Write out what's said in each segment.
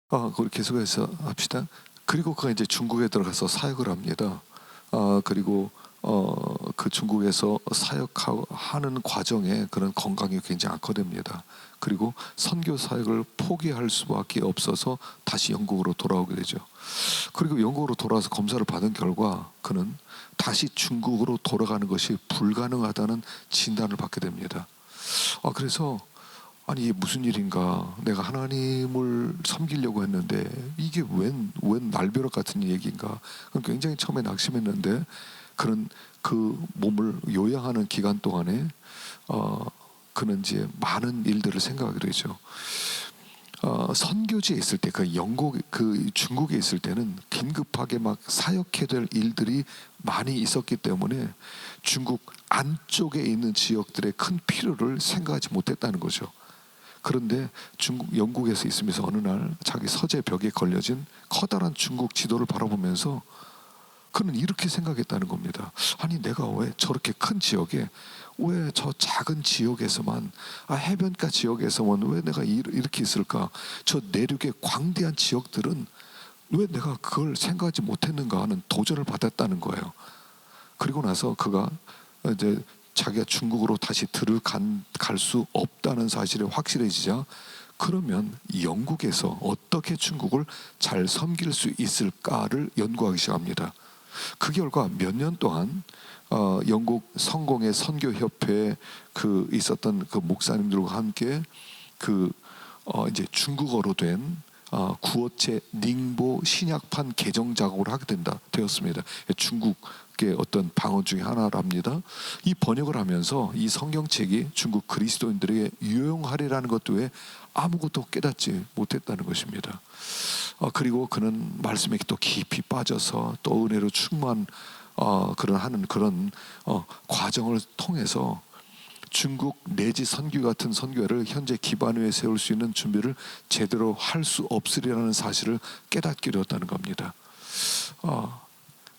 그걸 계속해서 합시다. 그리고 그가 이제 중국에 들어가서 사역을 합니다. 그리고 그 중국에서 사역하는 과정에 그런 건강이 굉장히 악화됩니다. 그리고 선교 사역을 포기할 수밖에 없어서 다시 영국으로 돌아오게 되죠. 그리고 영국으로 돌아와서 검사를 받은 결과 그는 다시 중국으로 돌아가는 것이 불가능하다는 진단을 받게 됩니다. 그래서 아니 이게 무슨 일인가, 내가 하나님을 섬기려고 했는데 이게 웬 날벼락 같은 얘기인가. 굉장히 처음에 낙심했는데 그는 그 몸을 요양하는 기간 동안에 그는 이제 많은 일들을 생각하게 되죠. 선교지에 있을 때, 중국에 있을 때는 긴급하게 막 사역해야 될 일들이 많이 있었기 때문에 중국 안쪽에 있는 지역들의 큰 필요를 생각하지 못했다는 거죠. 그런데 영국에서 있으면서 어느 날 자기 서재 벽에 걸려진 커다란 중국 지도를 바라보면서 그는 이렇게 생각했다는 겁니다. 아니 내가 왜 저렇게 큰 지역에, 왜 저 작은 지역에서만, 해변가 지역에서만 왜 내가 이렇게 있을까? 저 내륙의 광대한 지역들은 왜 내가 그걸 생각하지 못했는가 하는 도전을 받았다는 거예요. 그리고 나서 그가 이제 자기가 중국으로 다시 갈 수 없다는 사실이 확실해지자, 그러면 영국에서 어떻게 중국을 잘 섬길 수 있을까를 연구하기 시작합니다. 그 결과 몇 년 동안 영국 성공의 선교협회에 있었던 그 목사님들과 함께 이제 중국어로 된 구어체 닝보 신약판 개정 작업을 하게 되었습니다. 중국의 어떤 방언 중에 하나랍니다. 이 번역을 하면서 이 성경책이 중국 그리스도인들에게 유용하리라는 것도 외에 아무것도 깨닫지 못했다는 것입니다. 그리고 그는 말씀에 또 깊이 빠져서 또 은혜로 충만 그런 과정을 통해서 중국 내지 선교 같은 선교를 현재 기반 위에 세울 수 있는 준비를 제대로 할 수 없으리라는 사실을 깨닫게 되었다는 겁니다.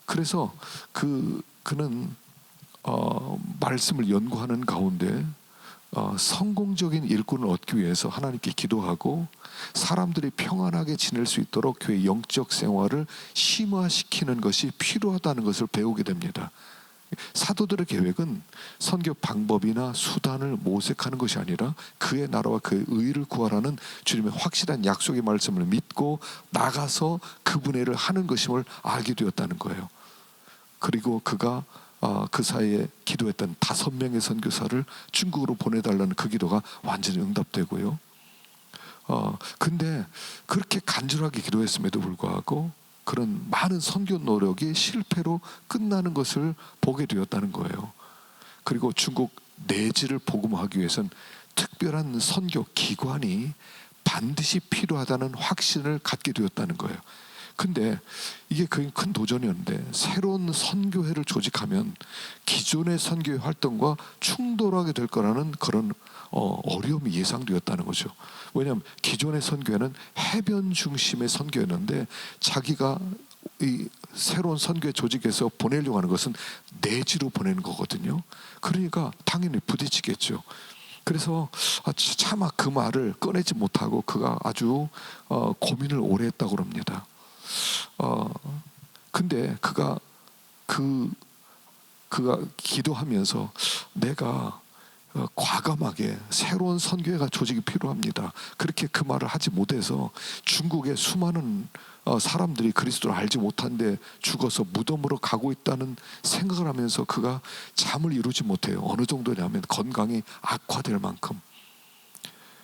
그래서 그는 말씀을 연구하는 가운데 성공적인 일꾼을 얻기 위해서 하나님께 기도하고 사람들이 평안하게 지낼 수 있도록 교회 영적 생활을 심화시키는 것이 필요하다는 것을 배우게 됩니다. 사도들의 계획은 선교 방법이나 수단을 모색하는 것이 아니라 그의 나라와 그의 의를 구하라는 주님의 확실한 약속의 말씀을 믿고 나가서 그분의 일을 하는 것임을 알게 되었다는 거예요. 그리고 그가 그 사이에 기도했던 5명의 선교사를 중국으로 보내달라는 그 기도가 완전히 응답되고요. 근데 그렇게 간절하게 기도했음에도 불구하고 그런 많은 선교 노력이 실패로 끝나는 것을 보게 되었다는 거예요. 그리고 중국 내지를 복음화하기 위해서는 특별한 선교 기관이 반드시 필요하다는 확신을 갖게 되었다는 거예요. 근데 이게 큰 도전이었는데, 새로운 선교회를 조직하면 기존의 선교회 활동과 충돌하게 될 거라는 그런 어려움이 예상되었다는 거죠. 왜냐하면 기존의 선교회는 해변 중심의 선교였는데 자기가 이 새로운 선교회 조직에서 보내려고 하는 것은 내지로 보내는 거거든요. 그러니까 당연히 부딪히겠죠. 그래서 차마 그 말을 꺼내지 못하고 그가 아주 고민을 오래 했다고 합니다. 근데 그가 기도하면서 내가 과감하게 새로운 선교회가 조직이 필요합니다, 그렇게 그 말을 하지 못해서 중국의 수많은 사람들이 그리스도를 알지 못한데 죽어서 무덤으로 가고 있다는 생각을 하면서 그가 잠을 이루지 못해요. 어느 정도냐면 건강이 악화될 만큼.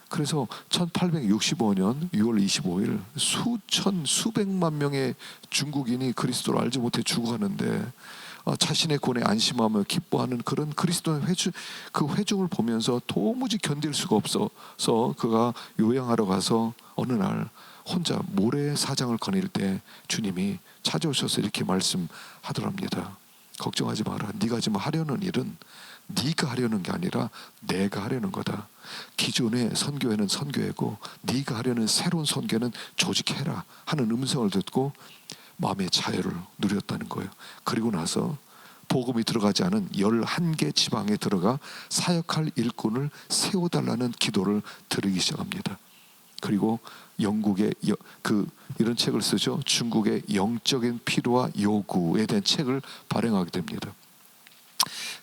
그래서 1865년 6월 25일 수백만 명의 중국인이 그리스도를 알지 못해 죽어가는데 자신의 구원에 안심하며 기뻐하는 그런 그리스도의 회중을 보면서 도무지 견딜 수가 없어서 그가 요양하러 가서 어느 날 혼자 모래사장을 거닐 때 주님이 찾아오셔서 이렇게 말씀하더랍니다. 걱정하지 마라. 네가 지금 하려는 일은 네가 하려는 게 아니라 내가 하려는 거다. 기존의 선교회는 선교회고 네가 하려는 새로운 선교는 조직해라 하는 음성을 듣고 마음의 자유를 누렸다는 거예요. 그리고 나서 복음이 들어가지 않은 11개 지방에 들어가 사역할 일꾼을 세워달라는 기도를 드리기 시작합니다. 그리고 영국의 이런 책을 쓰죠. 중국의 영적인 필요와 요구에 대한 책을 발행하게 됩니다.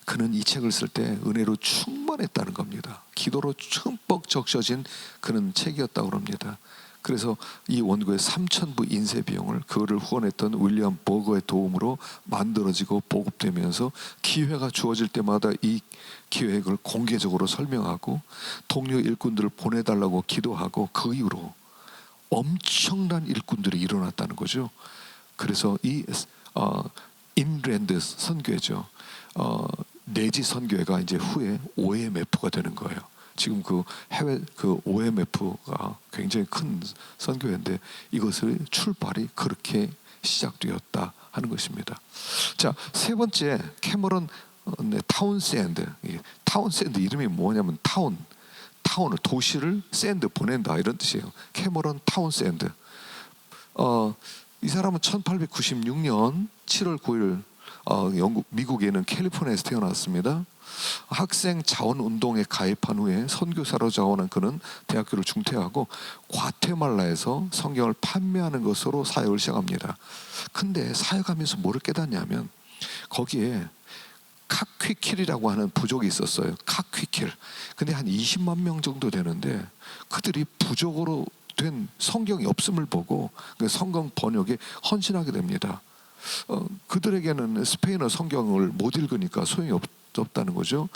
그는 이 책을 쓸 때 은혜로 충만했다는 겁니다. 기도로 흠뻑 적셔진 그런 책이었다고 합니다. 그래서 이 원고의 3,000부 인쇄 비용을 그거를 후원했던 윌리엄 버거의 도움으로 만들어지고 보급되면서 기회가 주어질 때마다 이 기획을 공개적으로 설명하고 동료 일꾼들을 보내달라고 기도하고 그 이후로 엄청난 일꾼들이 일어났다는 거죠. 그래서 이 인랜드 선교회죠. 내지 선교회가 이제 후에 OMF가 되는 거예요. 지금 그 해외 그 OMF가 굉장히 큰 선교회인데 이것을 출발이 그렇게 시작되었다 하는 것입니다. 자, 세 번째 캐머런 타운샌드. 타운샌드 이름이 뭐냐면 타운을 도시를 샌드 보낸다 이런 뜻이에요. 캐머런 타운샌드. 이 사람은 1896년 7월 9일 미국에 있는 캘리포니아에서 태어났습니다. 학생 자원운동에 가입한 후에 선교사로 자원한 그는 대학교를 중퇴하고 과테말라에서 성경을 판매하는 것으로 사역을 시작합니다. 근데 사역하면서 뭐를 깨닫냐면 거기에 카퀴킬이라고 하는 부족이 있었어요. 카퀴킬. 근데 한 20만 명 정도 되는데 그들이 부족으로 된 성경이 없음을 보고 성경 번역에 헌신하게 됩니다. 그들에게는 스페인어 성경을 못 읽으니까 소용이 없다는 거죠.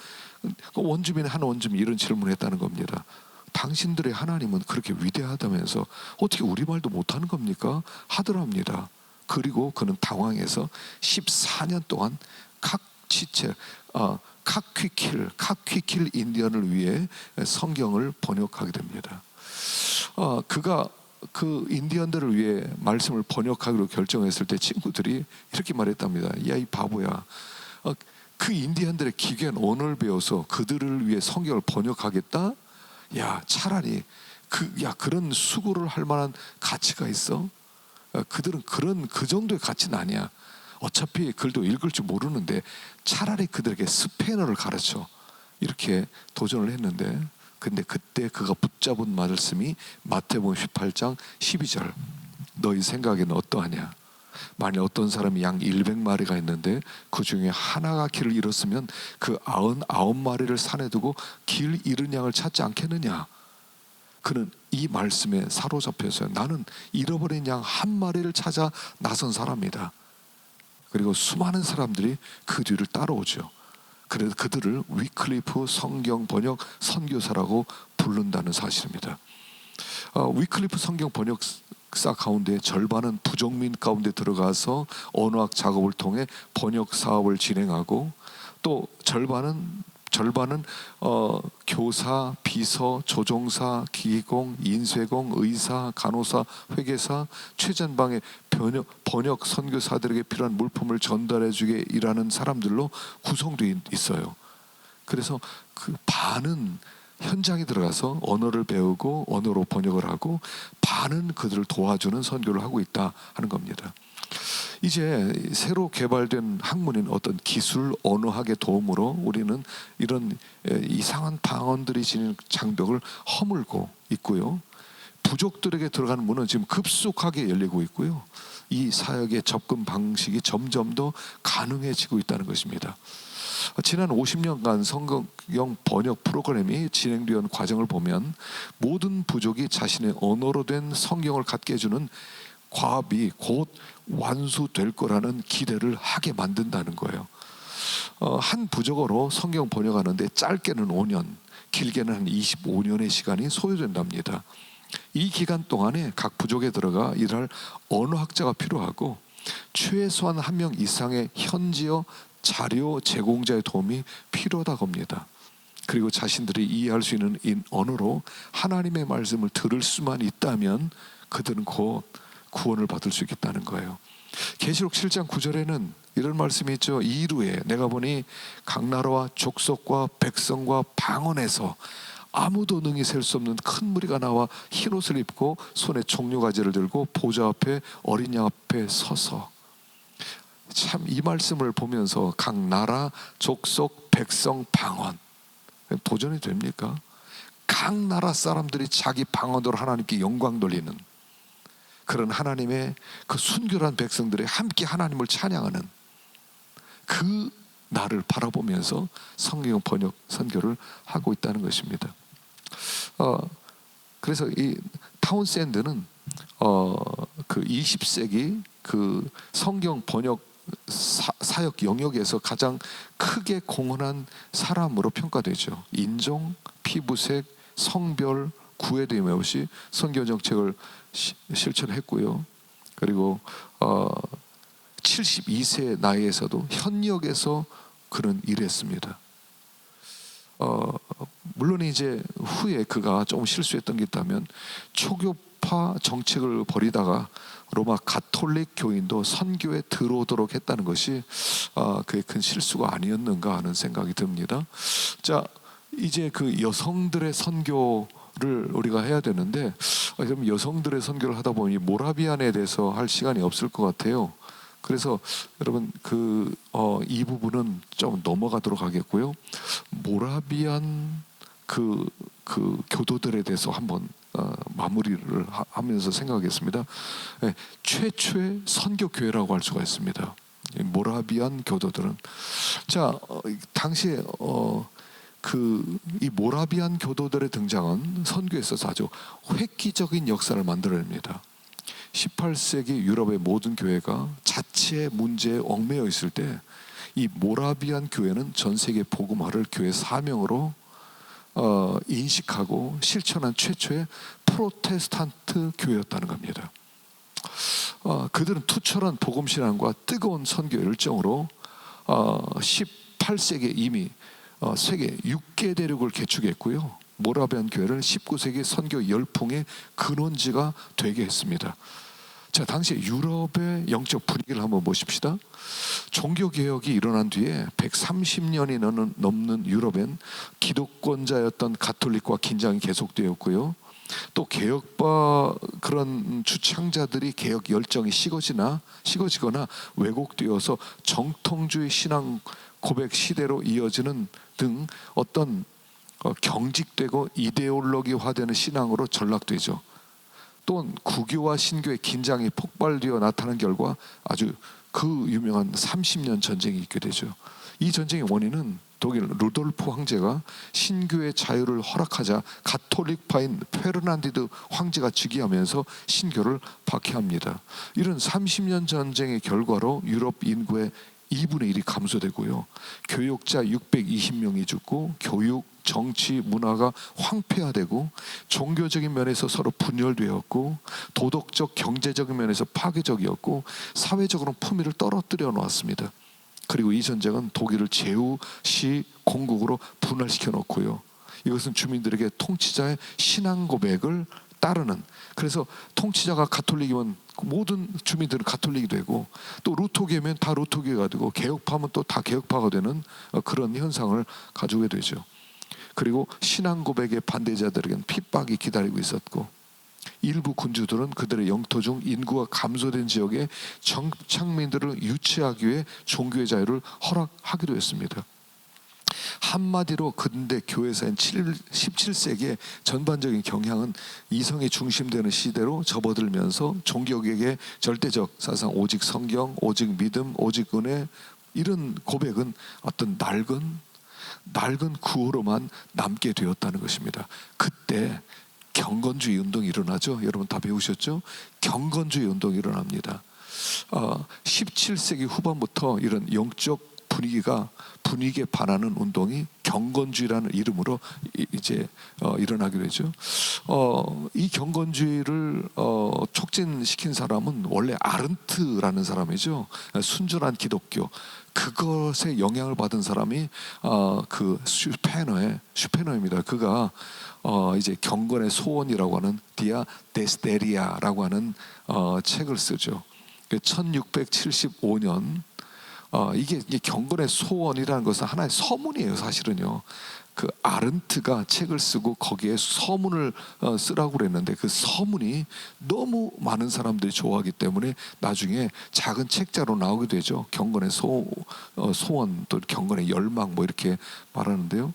한 원주민이 이런 질문을 했다는 겁니다. 당신들의 하나님은 그렇게 위대하다면서 어떻게 우리말도 못하는 겁니까? 하더랍니다. 그리고 그는 당황해서 14년 동안 카퀴킬 인디언을 위해 성경을 번역하게 됩니다. 그가 그 인디언들을 위해 말씀을 번역하기로 결정했을 때 친구들이 이렇게 말했답니다. 야, 이 바보야. 그 인디언들의 기괴한 언어를 배워서 그들을 위해 성경을 번역하겠다? 야, 차라리 그런 수고를 할 만한 가치가 있어? 그들은 그 정도의 가치는 아니야. 어차피 글도 읽을 줄 모르는데 차라리 그들에게 스페인어를 가르쳐. 이렇게 도전을 했는데 근데 그때 그가 붙잡은 말씀이 마태복음 18장 12절. 너희 생각에는 어떠하냐? 만약 어떤 사람이 양 100마리가 있는데 그 중에 하나가 길을 잃었으면 그 99마리를 산에 두고 길 잃은 양을 찾지 않겠느냐? 그는 이 말씀에 사로잡혀서 나는 잃어버린 양 한 마리를 찾아 나선 사람이다. 그리고 수많은 사람들이 그 뒤를 따라오죠. 그래서 그들을 위클리프 성경 번역 선교사라고 부른다는 사실입니다. 위클리프 성경 번역사 가운데 절반은 부족민 가운데 들어가서 언어학 작업을 통해 번역 사업을 진행하고 또 절반은 교사, 비서, 조종사, 기계공, 인쇄공, 의사, 간호사, 회계사, 최전방의 번역 선교사들에게 필요한 물품을 전달해주게 일하는 사람들로 구성되어 있어요. 그래서 그 반은 현장에 들어가서 언어를 배우고 언어로 번역을 하고 반은 그들을 도와주는 선교를 하고 있다 하는 겁니다. 이제 새로 개발된 학문인 어떤 기술 언어학의 도움으로 우리는 이런 이상한 방언들이 지닌 장벽을 허물고 있고요. 부족들에게 들어가는 문은 지금 급속하게 열리고 있고요. 이 사역의 접근 방식이 점점 더 가능해지고 있다는 것입니다. 지난 50년간 성경 번역 프로그램이 진행되는 과정을 보면 모든 부족이 자신의 언어로 된 성경을 갖게 해주는 과업이 곧 완수될 거라는 기대를 하게 만든다는 거예요. 한 부족어로 성경 번역하는데 짧게는 5년, 길게는 한 25년의 시간이 소요된답니다. 이 기간 동안에 각 부족에 들어가 일할 언어학자가 필요하고 최소한 1명 이상의 현지어 자료 제공자의 도움이 필요하다고 합니다. 그리고 자신들이 이해할 수 있는 언어로 하나님의 말씀을 들을 수만 있다면 그들은 곧 구원을 받을 수 있겠다는 거예요. 계시록 7장 9절에는 이런 말씀이 있죠. 이루에 내가 보니 각 나라와 족속과 백성과 방언에서 아무도 능히 셀 수 없는 큰 무리가 나와 흰옷을 입고 손에 종려가지를 들고 보좌 앞에 어린 양 앞에 서서. 참 이 말씀을 보면서 각 나라 족속 백성 방언 도전이 됩니까? 각 나라 사람들이 자기 방언으로 하나님께 영광 돌리는 그런 하나님의 그 순결한 백성들이 함께 하나님을 찬양하는 그 나를 바라보면서 성경 번역 선교를 하고 있다는 것입니다. 그래서 이 타운샌드는 그 20세기 그 성경 번역 사역 영역에서 가장 크게 공헌한 사람으로 평가되죠. 인종, 피부색, 성별 구애됨 없이 선교 정책을 실천했고요. 그리고 72세 나이에서도 현역에서 그런 일했습니다. 물론 이제 후에 그가 조금 실수했던 게 있다면 초교파 정책을 벌이다가 로마 가톨릭 교인도 선교에 들어오도록 했다는 것이 그의 큰 실수가 아니었는가 하는 생각이 듭니다. 자, 이제 그 여성들의 선교를 우리가 해야 되는데, 그럼 여성들의 선교를 하다 보니 모라비안에 대해서 할 시간이 없을 것 같아요. 그래서 여러분 이 부분은 좀 넘어가도록 하겠고요. 모라비안 그 교도들에 대해서 한번 마무리를 하면서 생각하겠습니다. 네, 최초의 선교 교회라고 할 수가 있습니다. 모라비안 교도들은 당시에 이 모라비안 교도들의 등장은 선교에 있어서 아주 획기적인 역사를 만들어냅니다. 18세기 유럽의 모든 교회가 자치의 문제에 얽매여 있을 때 이 모라비안 교회는 전 세계 복음화를 교회 사명으로 인식하고 실천한 최초의 프로테스탄트 교회였다는 겁니다. 그들은 투철한 복음신앙과 뜨거운 선교 열정으로 18세기에 이미 세계 6개 대륙을 개축했고요. 모라비안 교회를 19세기 선교 열풍의 근원지가 되게 했습니다. 자, 당시 유럽의 영적 분위기를 한번 보십시다. 종교개혁이 일어난 뒤에 130년이 넘는 유럽엔 기독권자였던 가톨릭과 긴장이 계속되었고요. 또 개혁파 그런 주창자들이 개혁 열정이 식어지거나 왜곡되어서 정통주의 신앙 고백 시대로 이어지는 등 어떤 경직되고 이데올로기화되는 신앙으로 전락되죠. 또한 구교와 신교의 긴장이 폭발되어 나타난 결과 아주 그 유명한 30년 전쟁이 있게 되죠. 이 전쟁의 원인은 독일 루돌프 황제가 신교의 자유를 허락하자 가톨릭파인 페르난디드 황제가 즉위하면서 신교를 박해합니다. 이런 30년 전쟁의 결과로 유럽 인구의 2분의 1이 감소되고요. 교역자 620명이 죽고 교육, 정치, 문화가 황폐화되고 종교적인 면에서 서로 분열되었고 도덕적, 경제적인 면에서 파괴적이었고 사회적으로 품위를 떨어뜨려 놓았습니다. 그리고 이 전쟁은 독일을 제후시 공국으로 분할시켜 놓고요. 이것은 주민들에게 통치자의 신앙 고백을 따르는, 그래서 통치자가 가톨릭이면 모든 주민들은 가톨릭이 되고 또 루터교면 다 루터교가 되고 개혁파면 또 다 개혁파가 되는 그런 현상을 가지게 되죠. 그리고 신앙 고백의 반대자들에게는 핍박이 기다리고 있었고 일부 군주들은 그들의 영토 중 인구가 감소된 지역에 정착민들을 유치하기 위해 종교의 자유를 허락하기도 했습니다. 한마디로 근대 교회사인 17세기의 전반적인 경향은 이성이 중심되는 시대로 접어들면서 종교개혁의 절대적 사상, 오직 성경, 오직 믿음, 오직 은혜, 이런 고백은 어떤 낡은 구호로만 남게 되었다는 것입니다. 그때 경건주의 운동이 일어나죠. 여러분 다 배우셨죠? 경건주의 운동이 일어납니다. 17세기 후반부터 이런 영적 분위기에 반하는 운동이 경건주의라는 이름으로 이제 일어나게 되죠. 이 경건주의를 촉진시킨 사람은 원래 아른트라는 사람이죠. 순전한 기독교, 그것에 영향을 받은 사람이 그 슈페너입니다. 그가 이제 경건의 소원이라고 하는 디아 데스데리아라고 하는 책을 쓰죠. 1675년 이게 경건의 소원이라는 것은 하나의 서문이에요, 사실은요. 그 아른트가 책을 쓰고 거기에 서문을 쓰라고 그랬는데 그 서문이 너무 많은 사람들이 좋아하기 때문에 나중에 작은 책자로 나오게 되죠. 경건의 소원, 또 경건의 열망 뭐 이렇게 말하는데요.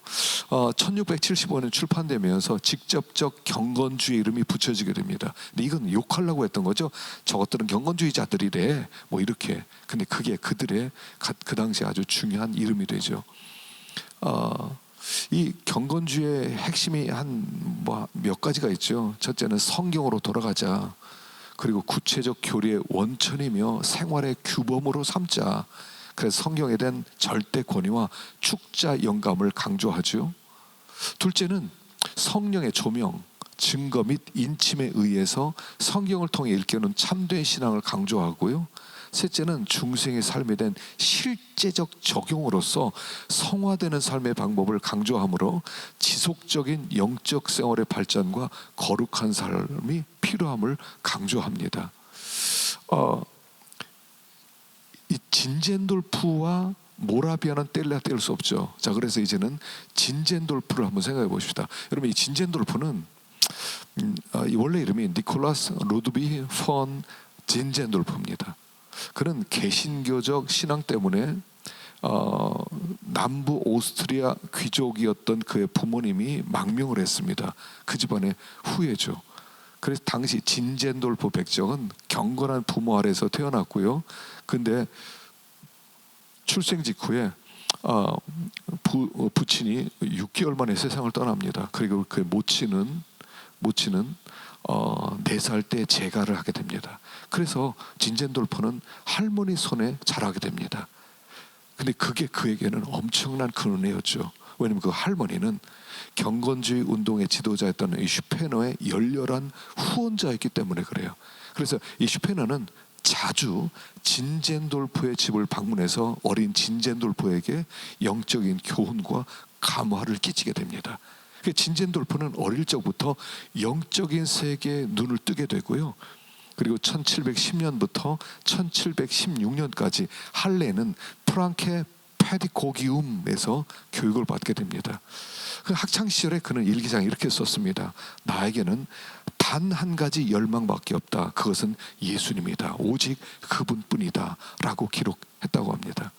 1675년에 출판되면서 직접적 경건주의 이름이 붙여지게 됩니다. 근데 이건 욕하려고 했던 거죠. 저것들은 경건주의자들이래 뭐 이렇게. 근데 그게 그들의 그 당시 아주 중요한 이름이 되죠. 이 경건주의의 핵심이 한 몇 가지가 있죠. 첫째는 성경으로 돌아가자. 그리고 구체적 교리의 원천이며 생활의 규범으로 삼자. 그래서 성경에 대한 절대 권위와 축자 영감을 강조하죠. 둘째는 성령의 조명, 증거 및 인침에 의해서 성경을 통해 일깨우는 참된 신앙을 강조하고요. 셋째는 중생의 삶에 대한 실제적 적용으로서 성화되는 삶의 방법을 강조하므로 지속적인 영적 생활의 발전과 거룩한 삶이 필요함을 강조합니다. 이 진젠돌프와 모라비아는 뗄래야 뗄 수 없죠. 자, 그래서 이제는 진젠돌프를 한번 생각해 보십시다. 여러분, 이 진젠돌프는 원래 이름이 니콜라스 루드비 폰 진젠돌프입니다. 그는 개신교적 신앙 때문에 남부 오스트리아 귀족이었던 그의 부모님이 망명을 했습니다. 그 집안의 후예죠. 그래서 당시 진젠돌프 백정은 경건한 부모 아래에서 태어났고요. 근데 출생 직후에 부친이 6개월 만에 세상을 떠납니다. 그리고 그 모친은 4살 때 재가를 하게 됩니다. 그래서 진젠돌프는 할머니 손에 자라게 됩니다. 근데 그게 그에게는 엄청난 큰 은혜였죠. 왜냐하면 그 할머니는 경건주의 운동의 지도자였던 이 슈페너의 열렬한 후원자였기 때문에 그래요. 그래서 이 슈페너는 자주 진젠돌프의 집을 방문해서 어린 진젠돌프에게 영적인 교훈과 감화를 끼치게 됩니다. 진젠돌프는 어릴 적부터 영적인 세계에 눈을 뜨게 되고요. 그리고 1710년부터 1716년까지 할레는 프랑케 페디고기움에서 교육을 받게 됩니다. 그 학창 시절에 그는 일기장에 이렇게 썼습니다. 나에게는 단 한 가지 열망밖에 없다. 그것은 예수님이다. 오직 그분뿐이다. 라고 기록했다고 합니다.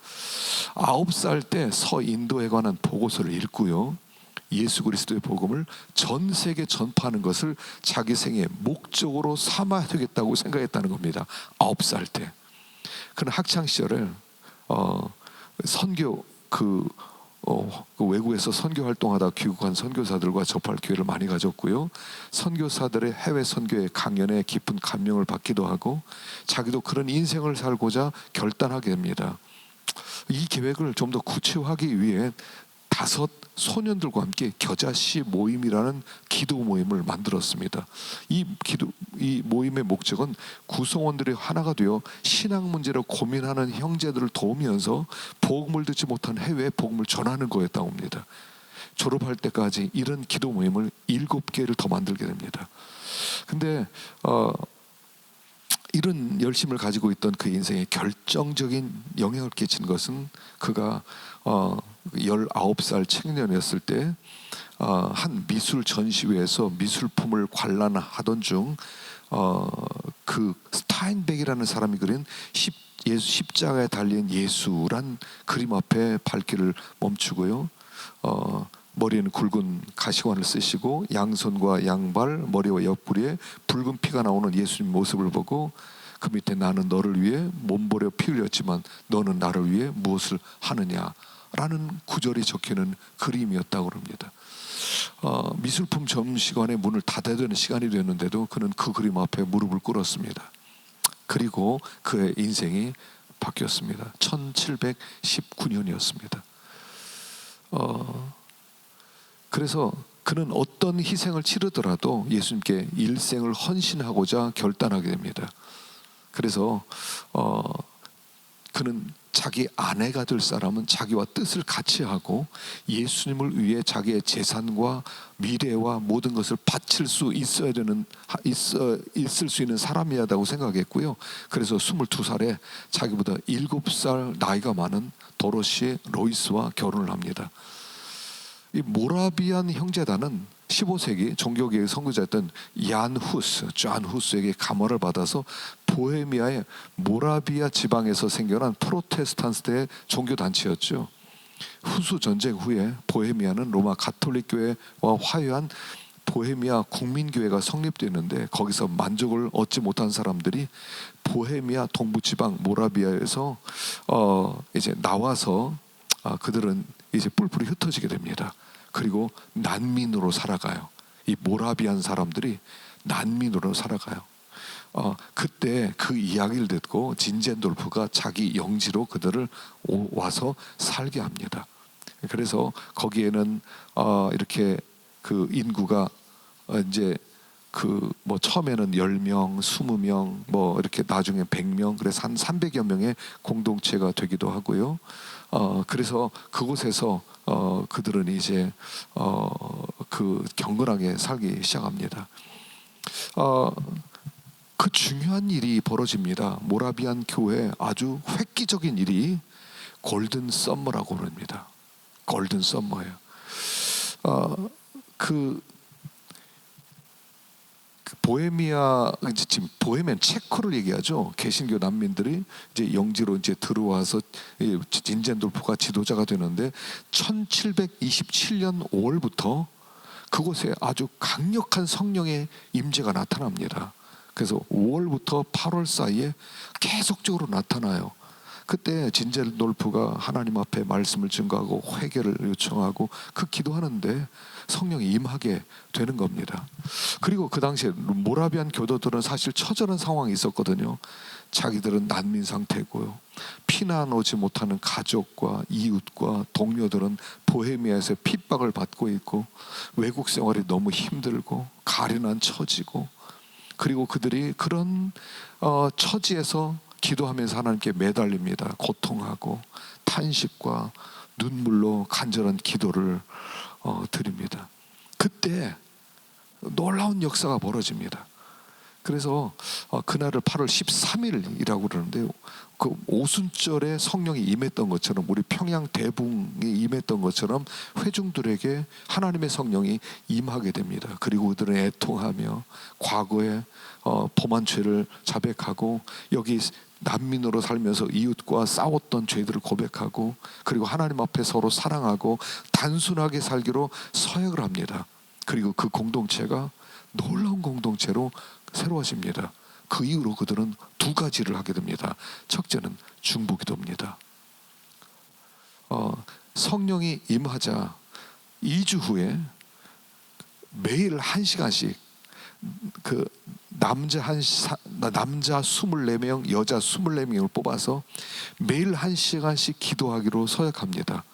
9살 때 서인도에 관한 보고서를 읽고요. 예수 그리스도의 복음을 전 세계 전파하는 것을 자기 생의 목적으로 삼아야 되겠다고 생각했다는 겁니다. 9살 때. 그는 학창 시절에 선교 그 외국에서 선교 활동하다 귀국한 선교사들과 접할 기회를 많이 가졌고요. 선교사들의 해외 선교의 강연에 깊은 감명을 받기도 하고 자기도 그런 인생을 살고자 결단하게 됩니다. 이 계획을 좀 더 구체화하기 위해 5 소년들과 함께 겨자씨 모임이라는 기도 모임을 만들었습니다. 이 모임의 목적은 구성원들이 하나가 되어 신앙 문제로 고민하는 형제들을 도우면서 복음을 듣지 못한 해외에 복음을 전하는 거였다고 합니다. 졸업할 때까지 이런 기도 모임을 7개를 더 만들게 됩니다. 근데 이런 열심을 가지고 있던 그 인생에 결정적인 영향을 끼친 것은 그가 19살 청년이었을 때 한 미술 전시회에서 미술품을 관람하던 중 그 스타인백이라는 사람이 그린 십자가에 달린 예수란 그림 앞에 발길을 멈추고요. 머리에는 굵은 가시관을 쓰시고 양손과 양발, 머리와 옆구리에 붉은 피가 나오는 예수님 모습을 보고 그 밑에 나는 너를 위해 몸버려 피 흘렸지만 너는 나를 위해 무엇을 하느냐 라는 구절이 적혀있는 그림이었다고 합니다. 미술품 전시관의 문을 닫아야 되는 시간이 되었는데도 그는 그 그림 앞에 무릎을 꿇었습니다. 그리고 그의 인생이 바뀌었습니다. 1719년이었습니다. 그래서 그는 어떤 희생을 치르더라도 예수님께 일생을 헌신하고자 결단하게 됩니다. 그래서 그는 자기 아내가 될 사람은 자기와 뜻을 같이 하고 예수님을 위해 자기의 재산과 미래와 모든 것을 바칠 수 있을 수 있는 사람이야다고 생각했고요. 그래서 22살에 자기보다 7살 나이가 많은 도로시 로이스와 결혼을 합니다. 이 모라비안 형제단은 15세기 종교개혁 선구자였던 존 후스에게 감화를 받아서 보헤미아의 모라비아 지방에서 생겨난 프로테스탄트의 종교 단체였죠. 후수 전쟁 후에 보헤미아는 로마 가톨릭 교회와 화해한 보헤미아 국민교회가 성립되는데, 거기서 만족을 얻지 못한 사람들이 보헤미아 동부지방 모라비아에서 이제 나와서 그들은 이제 뿔뿔이 흩어지게 됩니다. 그리고 난민으로 살아가요. 이 모라비안 사람들이 난민으로 살아가요. 그때 그 이야기를 듣고 진젠돌프가 자기 영지로 그들을 와서 살게 합니다. 그래서 거기에는 이렇게 그 인구가 이제 그 뭐 처음에는 10명, 20명, 뭐 이렇게 나중에 100명, 그래서 한 300여 명의 공동체가 되기도 하고요. 그래서 그곳에서 그들은 이제 그 경건하게 살기 시작합니다. 그 중요한 일이 벌어집니다. 모라비안 교회 아주 획기적인 일이 골든 썸머라고 부릅니다. 골든 썸머예요. 그 보헤미아, 지금 보헤미안 체코를 얘기하죠. 개신교 난민들이 이제 영지로 이제 들어와서 진젠돌프가 지도자가 되는데 1727년 5월부터 그곳에 아주 강력한 성령의 임재가 나타납니다. 그래서 5월부터 8월 사이에 계속적으로 나타나요. 그때 진젠돌프가 하나님 앞에 말씀을 증거하고 회개를 요청하고 그 기도하는데 성령이 임하게 되는 겁니다. 그리고 그 당시에 모라비안 교도들은 사실 처절한 상황이 있었거든요. 자기들은 난민 상태고요. 피난 오지 못하는 가족과 이웃과 동료들은 보헤미아에서 핍박을 받고 있고, 외국 생활이 너무 힘들고 가련한 처지고, 그리고 그들이 그런 처지에서 기도하면서 하나님께 매달립니다. 고통하고 탄식과 눈물로 간절한 기도를 드립니다. 그때 놀라운 역사가 벌어집니다. 그래서 그날을 8월 13일이라고 그러는데, 그 오순절에 성령이 임했던 것처럼, 우리 평양 대붕이 임했던 것처럼 회중들에게 하나님의 성령이 임하게 됩니다. 그리고 그들은 애통하며 과거에 범한 죄를 자백하고, 여기 난민으로 살면서 이웃과 싸웠던 죄들을 고백하고, 그리고 하나님 앞에 서로 사랑하고 단순하게 살기로 서약을 합니다. 그리고 그 공동체가 놀라운 공동체로 새로워집니다. 그 이후로 그들은 두 가지를 하게 됩니다. 첫째는 중보기도입니다. 성령이 임하자 2주 후에 매일 1시간씩 그 남자 24명, 여자 24명을 뽑아서 매일 1시간씩 기도하기로 서약합니다.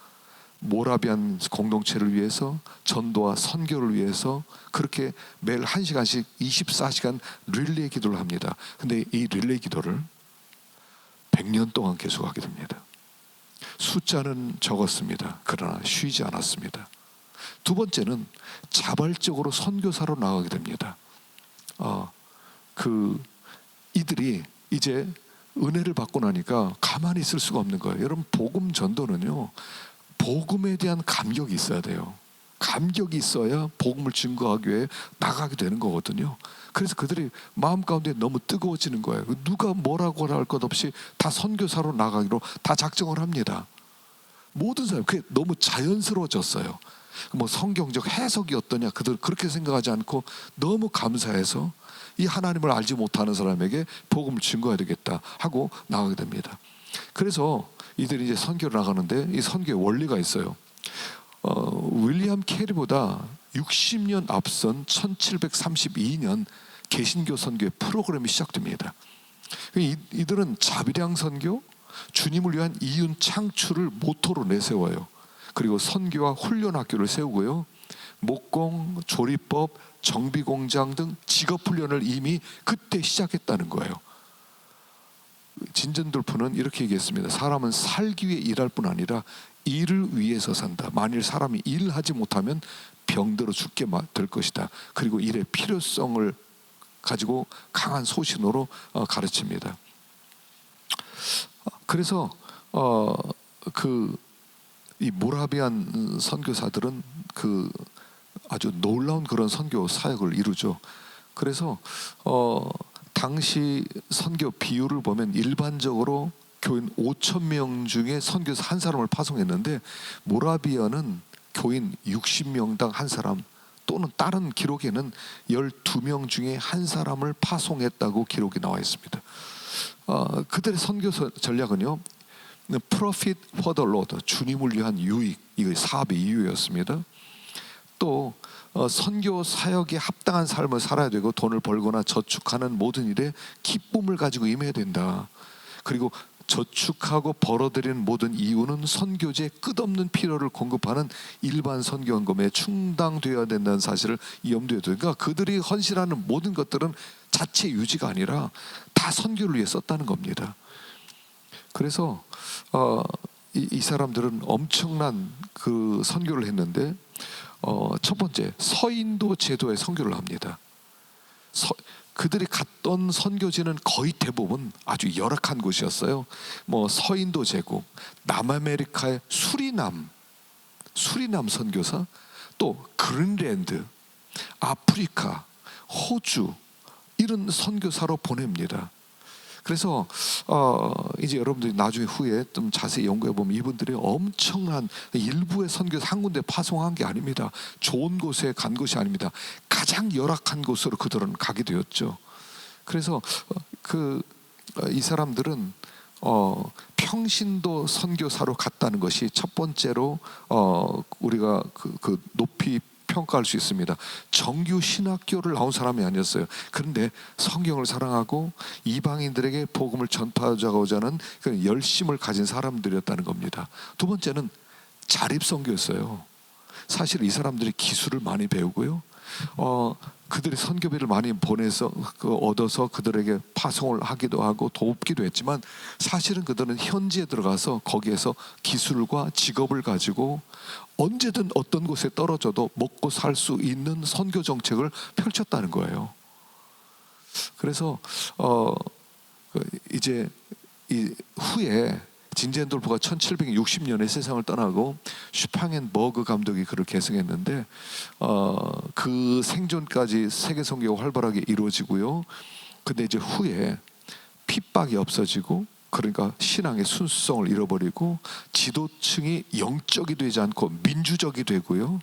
모라비안 공동체를 위해서, 전도와 선교를 위해서 그렇게 매일 1시간씩 24시간 릴레이 기도를 합니다. 근데 이 릴레이 기도를 100년 동안 계속하게 됩니다. 숫자는 적었습니다. 그러나 쉬지 않았습니다. 두 번째는 자발적으로 선교사로 나가게 됩니다. 이들이 이제 은혜를 받고 나니까 가만히 있을 수가 없는 거예요. 여러분, 복음 전도는요, 복음에 대한 감격이 있어야 돼요. 감격이 있어야 복음을 증거하기 위해 나가게 되는 거거든요. 그래서 그들이 마음 가운데 너무 뜨거워지는 거예요. 누가 뭐라고 할 것 없이 다 선교사로 나가기로 다 작정을 합니다. 모든 사람, 그게 너무 자연스러워졌어요. 뭐 성경적 해석이 어떠냐, 그들 그렇게 생각하지 않고 너무 감사해서 이 하나님을 알지 못하는 사람에게 복음을 증거해야 되겠다 하고 나가게 됩니다. 그래서 이들이 이제 선교를 나가는데, 이 선교의 원리가 있어요. 윌리엄 캐리보다 60년 앞선 1732년 개신교 선교의 프로그램이 시작됩니다. 이들은 자비량 선교, 주님을 위한 이윤 창출을 모토로 내세워요. 그리고 선교와 훈련 학교를 세우고요, 목공, 조리법, 정비공장 등 직업훈련을 이미 그때 시작했다는 거예요. 진젠돌프는 이렇게 얘기했습니다. 사람은 살기 위해 일할 뿐 아니라 일을 위해서 산다. 만일 사람이 일하지 못하면 병들어 죽게 될 것이다. 그리고 일의 필요성을 가지고 강한 소신으로 가르칩니다. 그래서 이 모라비안 선교사들은 그 아주 놀라운 그런 선교 사역을 이루죠. 그래서 당시 선교 비율을 보면 일반적으로 교인 5,000명 중에 선교사 한 사람을 파송했는데 모라비아는 교인 60명당 한 사람, 또는 다른 기록에는 12명 중에 한 사람을 파송했다고 기록이 나와 있습니다. 그들의 선교 전략은요, Profit for the Lord, 주님을 위한 유익, 이거 사업의 이유였습니다. 또 선교 사역에 합당한 삶을 살아야 되고, 돈을 벌거나 저축하는 모든 일에 기쁨을 가지고 임해야 된다. 그리고 저축하고 벌어들이는 모든 이유는 선교지에 끝없는 필요를 공급하는 일반 선교원금에 충당되어야 된다는 사실을 염두에 두고, 그러니까 그들이 헌신하는 모든 것들은 자체 유지가 아니라 다 선교를 위해 썼다는 겁니다. 그래서 이 사람들은 엄청난 그 선교를 했는데, 첫 번째 서인도 제도의 선교를 합니다. 그들이 갔던 선교지는 거의 대부분 아주 열악한 곳이었어요. 뭐 서인도 제국, 남아메리카의 수리남 선교사, 또 그린랜드, 아프리카, 호주, 이런 선교사로 보냅니다. 그래서 이제 여러분들이 나중에 후에 좀 자세히 연구해 보면 이분들이 엄청난 일부의 선교사 한 군데 파송한 게 아닙니다. 좋은 곳에 간 것이 아닙니다. 가장 열악한 곳으로 그들은 가게 되었죠. 그래서 이 사람들은 평신도 선교사로 갔다는 것이 첫 번째로 우리가 높이 평가할 수 있습니다. 정규 신학교를 나온 사람이 아니었어요. 그런데 성경을 사랑하고 이방인들에게 복음을 전파하고자 하는 그 열심을 가진 사람들이었다는 겁니다. 두 번째는 자립선교였어요. 사실 이 사람들이 기술을 많이 배우고요, 그들이 선교비를 많이 보내서 얻어서 그들에게 파송을 하기도 하고 돕기도 했지만, 사실은 그들은 현지에 들어가서 거기에서 기술과 직업을 가지고 언제든 어떤 곳에 떨어져도 먹고 살 수 있는 선교 정책을 펼쳤다는 거예요. 그래서 이제 이 후에 진젠돌프가 1760년에 세상을 떠나고 슈팡앤버그 감독이 그를 계승했는데, 그 생존까지 세계 선교가 활발하게 이루어지고요. 근데 이제 후에 핍박이 없어지고, 그러니까 신앙의 순수성을 잃어버리고 지도층이 영적이 되지 않고 민주적이 되고요.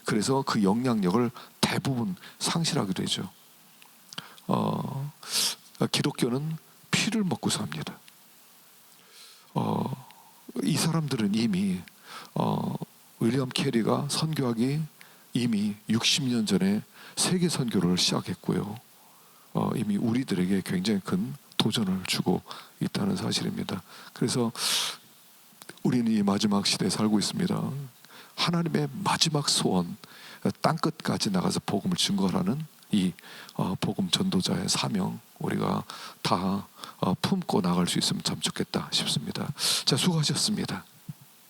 그래서 그 영향력을 대부분 상실하게 되죠. 기독교는 피를 먹고 삽니다. 이 사람들은 이미 윌리엄 캐리가 선교하기 이미 60년 전에 세계 선교를 시작했고요. 이미 우리들에게 굉장히 큰 도전을 주고 있다는 사실입니다. 그래서 우리는 이 마지막 시대에 살고 있습니다. 하나님의 마지막 소원, 땅끝까지 나가서 복음을 증거하라는 이 복음 전도자의 사명, 우리가 다 품고 나갈 수 있으면 참 좋겠다 싶습니다. 자, 수고하셨습니다.